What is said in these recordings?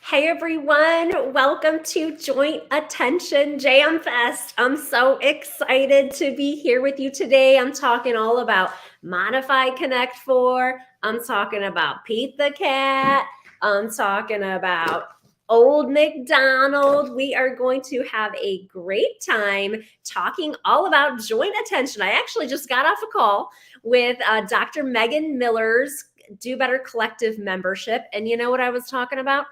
Hey everyone, welcome to Joint Attention Jam Fest. I'm so excited to be here with you today. I'm talking all about Modified Connect 4. I'm talking about Pete the Cat. I'm talking about Old MacDonald. We are going to have a great time talking all about joint attention. I actually just got off a call with Dr. Megan Miller's Do Better Collective membership. And you know what I was talking about?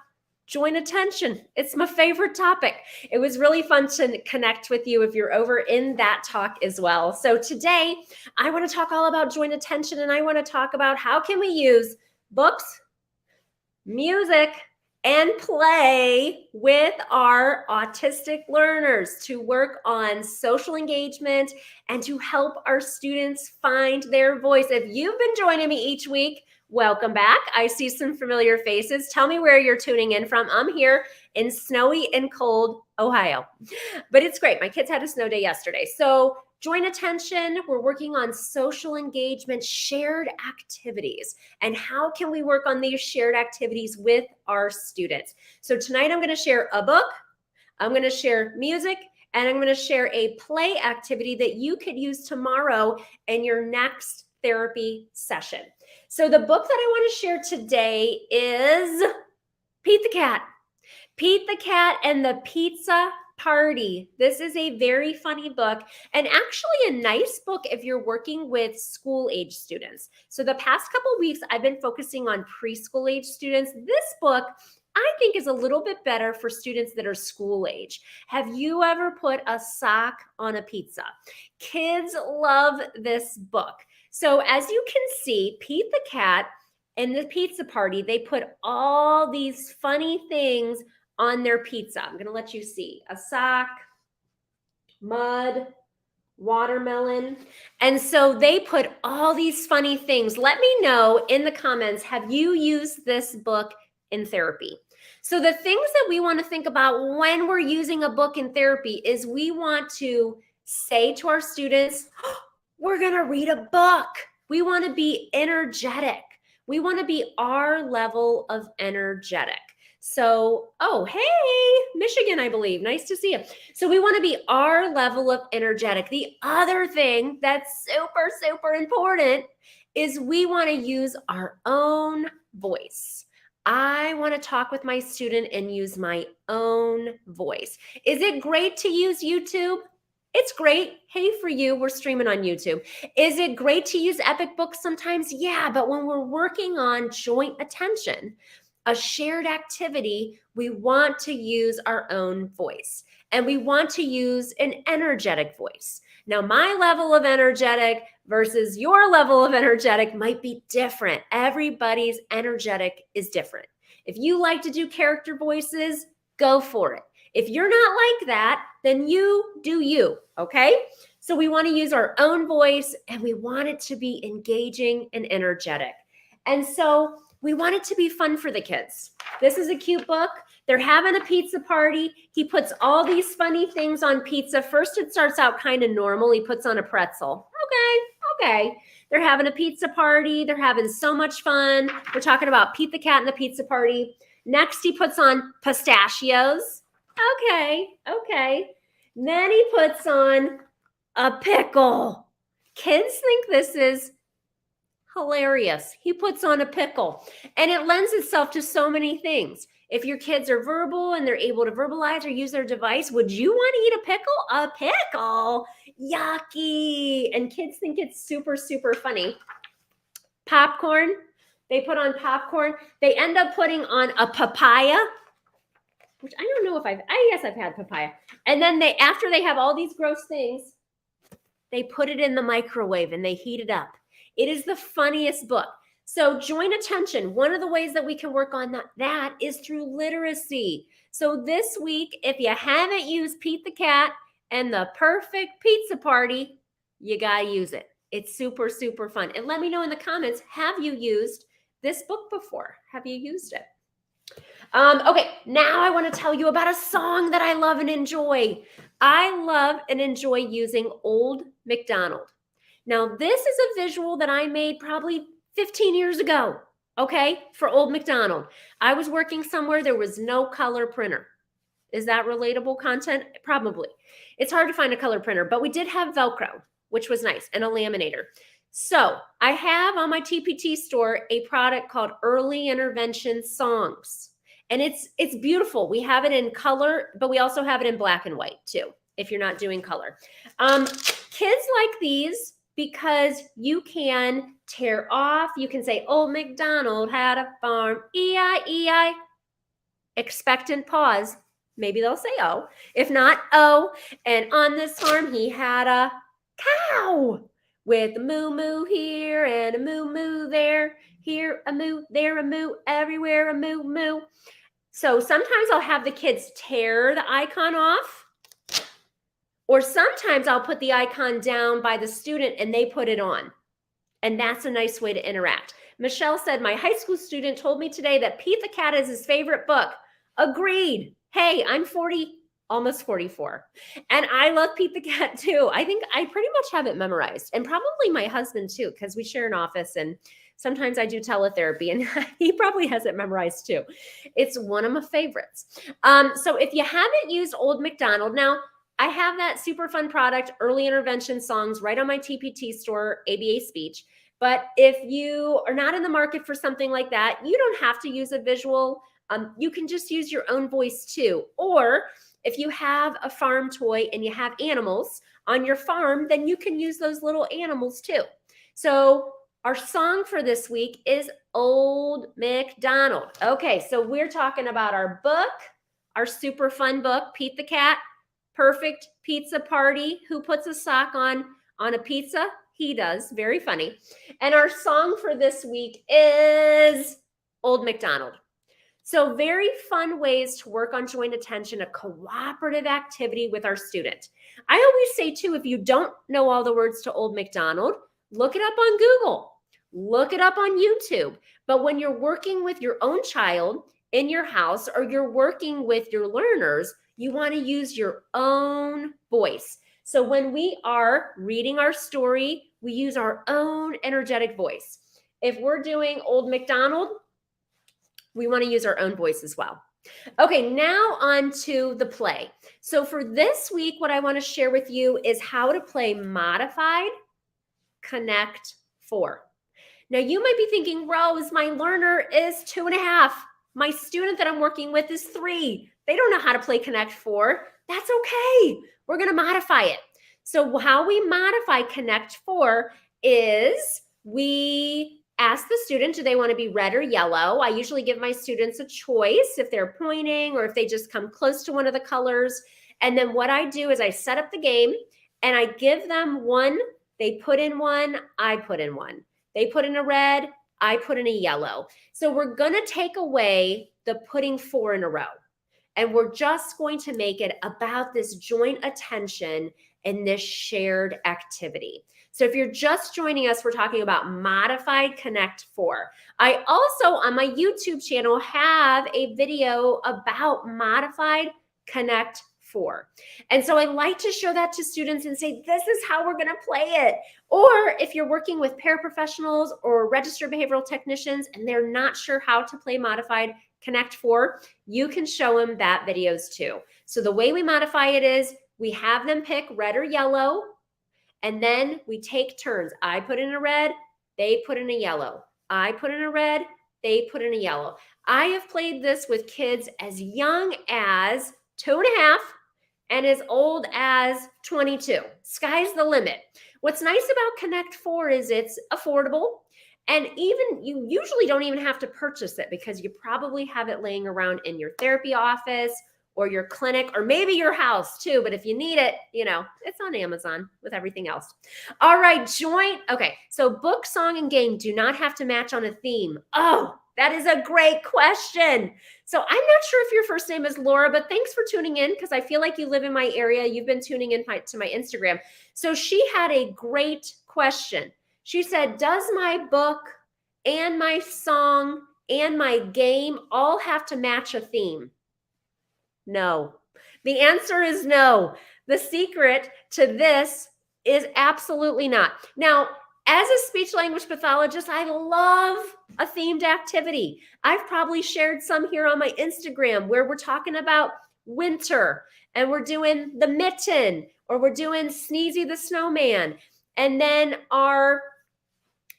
Joint attention. It's my favorite topic. It was really fun to connect with you if you're over in that talk as well. So today I want to talk all about joint attention, and I want to talk about how can we use books, music, and play with our autistic learners to work on social engagement and to help our students find their voice. If you've been joining me each week, welcome back. I see some familiar faces. Tell me where you're tuning in from. I'm here in snowy and cold Ohio, but it's great. My kids had a snow day yesterday. So joint attention, we're working on social engagement, shared activities, and how can we work on these shared activities with our students. So tonight I'm going to share a book, I'm going to share music, and I'm going to share a play activity that you could use tomorrow in your next therapy session. So the book that I want to share today is Pete the Cat. Pete the Cat and the Pizza Party. This is a very funny book and actually a nice book if you're working with school age students. So the past couple weeks, I've been focusing on preschool age students. This book, I think, is a little bit better for students that are school age. Have you ever put a sock on a pizza? Kids love this book. So as you can see, Pete the Cat and the Pizza Party, they put all these funny things on their pizza. I'm going to let you see a sock, mud, watermelon. And so they put all these funny things. Let me know in the comments, have you used this book in therapy? So the things that we want to think about when we're using a book in therapy is we want to say to our students, oh, we're going to read a book. We want to be energetic. We want to be our level of energetic. So, oh, hey, Michigan, I believe. Nice to see you. So we want to be our level of energetic. The other thing that's super, super important is we want to use our own voice. I want to talk with my student and use my own voice. Is it great to use YouTube? It's great. Hey, for you, we're streaming on YouTube. Is it great to use Epic Books sometimes? Yeah, but when we're working on joint attention, a shared activity, we want to use our own voice and we want to use an energetic voice. Now, my level of energetic versus your level of energetic might be different. Everybody's energetic is different. If you like to do character voices, go for it. If you're not like that, then you do you, okay? So we want to use our own voice and we want it to be engaging and energetic. And so we want it to be fun for the kids. This is a cute book. They're having a pizza party. He puts all these funny things on pizza. First, it starts out kind of normal. He puts on a pretzel. Okay. They're having a pizza party. They're having so much fun. We're talking about Pete the Cat and the Pizza Party. Next, he puts on pistachios. Okay. Then he puts on a pickle. Kids think this is hilarious. He puts on a pickle, and it lends itself to so many things. If your kids are verbal and they're able to verbalize or use their device, would you want to eat a pickle? A pickle? Yucky. And kids think it's super, super funny. Popcorn. They put on popcorn. They end up putting on a papaya, which I don't know if yes, I've had papaya. And then after they have all these gross things, they put it in the microwave and they heat it up. It is the funniest book. So joint attention, one of the ways that we can work on that is through literacy. So this week, if you haven't used Pete the Cat and the Perfect Pizza Party, you got to use it. It's super, super fun. And let me know in the comments, have you used this book before? Have you used it? Okay, now I want to tell you about a song that I love and enjoy. I love and enjoy using Old MacDonald. Now, this is a visual that I made probably 15 years ago. Okay, for Old MacDonald. I was working somewhere, there was no color printer. Is that relatable content? Probably. It's hard to find a color printer, but we did have Velcro, which was nice, and a laminator. So I have on my TPT store a product called Early Intervention Songs. And it's beautiful. We have it in color, but we also have it in black and white too, if you're not doing color. Kids like these because you can tear off. You can say, Old MacDonald had a farm, E-I-E-I, expectant pause. Maybe they'll say oh. If not, oh. And on this farm, he had a cow with a moo moo here and a moo moo there. Here a moo, there a moo, everywhere a moo moo. So sometimes I'll have the kids tear the icon off, or sometimes I'll put the icon down by the student and they put it on. And that's a nice way to interact. Michelle said, my high school student told me today that Pete the Cat is his favorite book. Agreed. Hey, I'm 40, almost 44. And I love Pete the Cat too. I think I pretty much have it memorized, and probably my husband too, because we share an office and sometimes I do teletherapy and he probably has it memorized too. It's one of my favorites. So if you haven't used Old MacDonald, now I have that super fun product, Early Intervention Songs, right on my TPT store, ABA Speech. But if you are not in the market for something like that, you don't have to use a visual. You can just use your own voice too. Or if you have a farm toy and you have animals on your farm, then you can use those little animals too. So our song for this week is Old MacDonald. Okay, so we're talking about our book, our super fun book, Pete the Cat, Perfect Pizza Party. Who puts a sock on a pizza? He does. Very funny. And our song for this week is Old MacDonald. So very fun ways to work on joint attention, a cooperative activity with our student. I always say too, if you don't know all the words to Old MacDonald, look it up on Google, look it up on YouTube. But when you're working with your own child in your house, or you're working with your learners, you want to use your own voice. So when we are reading our story, we use our own energetic voice. If we're doing Old MacDonald, we want to use our own voice as well. Okay, now on to the play. So for this week, what I want to share with you is how to play Modified Connect 4. Now you might be thinking, Rose, my learner is 2.5. My student that I'm working with is 3. They don't know how to play Connect 4. That's okay. We're going to modify it. So how we modify Connect 4 is we ask the student, do they want to be red or yellow? I usually give my students a choice if they're pointing or if they just come close to one of the colors. And then what I do is I set up the game and I give them one. They put in one, I put in one. They put in a red, I put in a yellow. So we're going to take away the putting 4 in a row. And we're just going to make it about this joint attention and this shared activity. So if you're just joining us, we're talking about Modified Connect 4. I also, on my YouTube channel, have a video about Modified Connect 4. And so I like to show that to students and say, this is how we're going to play it. Or if you're working with paraprofessionals or registered behavioral technicians and they're not sure how to play Modified Connect 4, you can show them that videos too. So the way we modify it is we have them pick red or yellow, and then we take turns. I put in a red, they put in a yellow. I put in a red, they put in a yellow. I have played this with kids as young as 2.5 and as old as 22. Sky's the limit. What's nice about Connect 4 is it's affordable. And even you usually don't even have to purchase it because you probably have it laying around in your therapy office or your clinic or maybe your house too. But if you need it, you know, it's on Amazon with everything else. All right, joint. Okay, so book, song, and game do not have to match on a theme. Oh, that is a great question. So I'm not sure if your first name is Laura, but thanks for tuning in because I feel like you live in my area. You've been tuning in to my Instagram. So she had a great question. She said, does my book and my song and my game all have to match a theme? No. The answer is no. The secret to this is absolutely not. Now, As a speech language pathologist, I love a themed activity. I've probably shared some here on my Instagram where we're talking about winter and we're doing the mitten or we're doing Sneezy the Snowman. And then our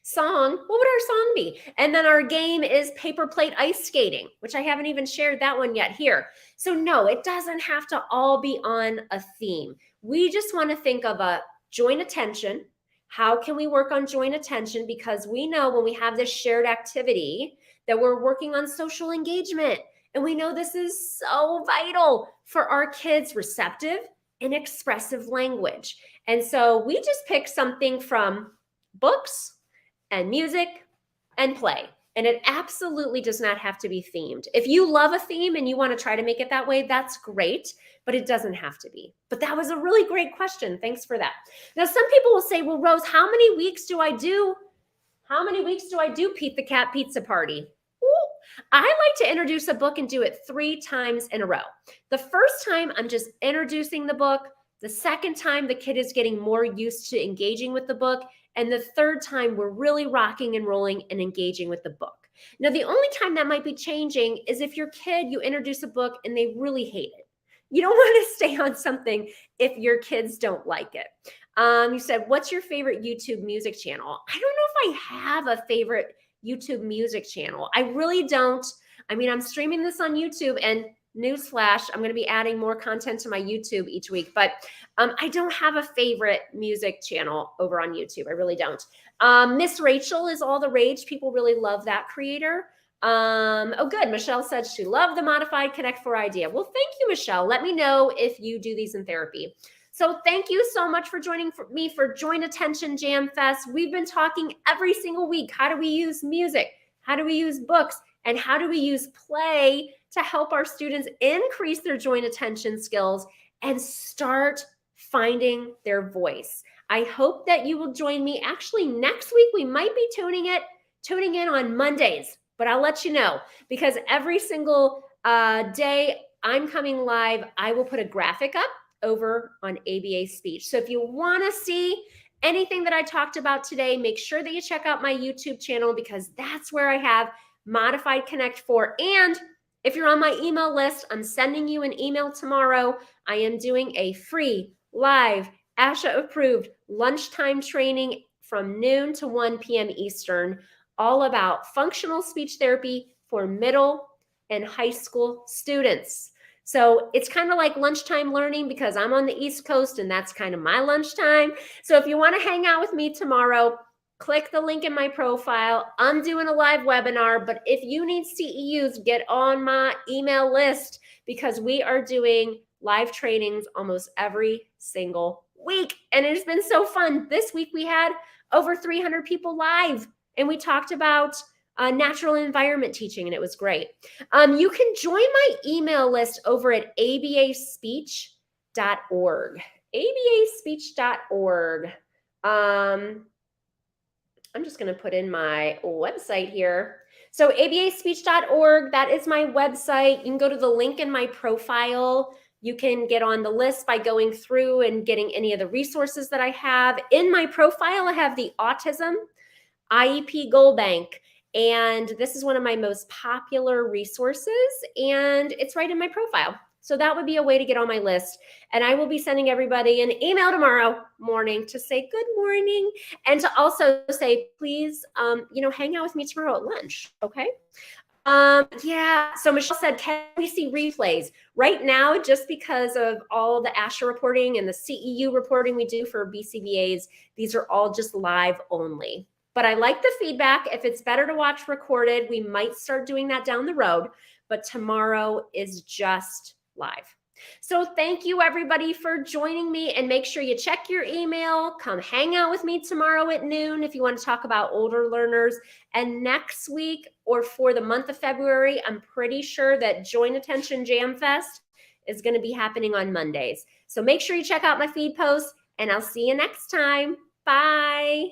song, what would our song be? And then our game is paper plate ice skating, which I haven't even shared that one yet here. So no, it doesn't have to all be on a theme. We just want to think of a joint attention. How can we work on joint attention? Because we know when we have this shared activity that we're working on social engagement. And we know this is so vital for our kids' receptive and expressive language. And so we just picked something from books and music and play. And it absolutely does not have to be themed. If you love a theme and you want to try to make it that way, that's great, but it doesn't have to be. But that was a really great question. Thanks for that. Now, some people will say, well, Rose, how many weeks do I do Pete the Cat Pizza Party? I like to introduce a book and do it 3 times in a row. The first time, I'm just introducing the book. The second time, the kid is getting more used to engaging with the book. And the third time, we're really rocking and rolling and engaging with the book. Now, the only time that might be changing is if your kid, you introduce a book and they really hate it. You don't want to stay on something if your kids don't like it. You said, what's your favorite YouTube music channel? I don't know if I have a favorite YouTube music channel. I really don't. I mean, I'm streaming this on YouTube, and newsflash, I'm going to be adding more content to my YouTube each week, but I don't have a favorite music channel over on YouTube. I really don't. Miss Rachel is all the rage. People really love that creator. Oh, good. Michelle said she loved the Modified Connect 4 idea. Well, thank you, Michelle. Let me know if you do these in therapy. So thank you so much for joining me for Joint Attention Jam Fest. We've been talking every single week. How do we use music? How do we use books? And how do we use play to help our students increase their joint attention skills and start finding their voice? I hope that you will join me. Actually, next week, we might be tuning in on Mondays, but I'll let you know, because every single day I'm coming live, I will put a graphic up over on ABA Speech. So if you want to see anything that I talked about today, make sure that you check out my YouTube channel, because that's where I have Modified Connect 4. And if you're on my email list, I'm sending you an email tomorrow. I am doing a free, live, ASHA approved lunchtime training from noon to 1 p.m. Eastern, all about functional speech therapy for middle and high school students. So it's kind of like lunchtime learning, because I'm on the East Coast and that's kind of my lunchtime. So if you want to hang out with me tomorrow, click the link in my profile. I'm doing a live webinar, but if you need CEUs, get on my email list, because we are doing live trainings almost every single week. And it's been so fun. This week we had over 300 people live, and we talked about natural environment teaching, and it was great. You can join my email list over at abaspeech.org. abaspeech.org. I'm just going to put in my website here. So abaspeech.org, that is my website. You can go to the link in my profile. You can get on the list by going through and getting any of the resources that I have. In my profile, I have the Autism IEP Goal Bank. And this is one of my most popular resources, and it's right in my profile. So that would be a way to get on my list. And I will be sending everybody an email tomorrow morning to say good morning, and to also say, please, hang out with me tomorrow at lunch. Okay. Yeah. So Michelle said, can we see replays? Right now, just because of all the ASHA reporting and the CEU reporting we do for BCBAs, these are all just live only. But I like the feedback. If it's better to watch recorded, we might start doing that down the road. But tomorrow is just live. So thank you, everybody, for joining me. And make sure you check your email. Come hang out with me tomorrow at noon if you want to talk about older learners. And next week, or for the month of February, I'm pretty sure that Joint Attention Jam Fest is going to be happening on Mondays. So make sure you check out my feed posts, and I'll see you next time. Bye.